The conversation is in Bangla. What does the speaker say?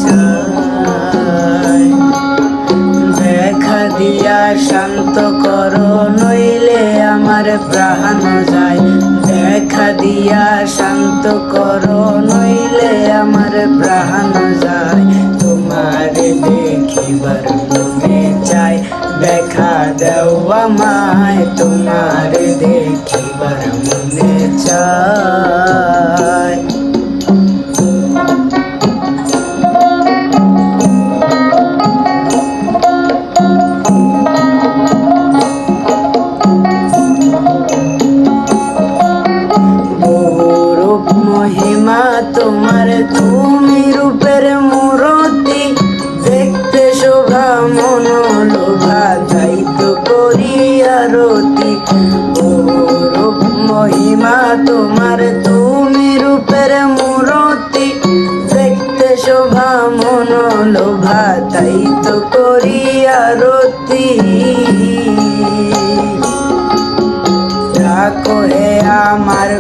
চাই। দেখা দিয়া শান্ত করো নইলে আমার প্রাণ যায়। দেখা দিয়া শান্ত করো নইলে আমার প্রাণ যায়। তোমার দেখিবার মনে চাই, দেখা দাও আমায় তোমার দেখিবার মনে চাই। মহিমা তোমার, তুমি রূপের মূরতি, দেখতে শোভা মন লোভা, তাই তো করি আরতি। রূপ মহিমা তোমার, তুমি রূপের মূরতি, দেখতে শোভা মন লোভা, তাই তো করি আরতি। রাখো হে আমার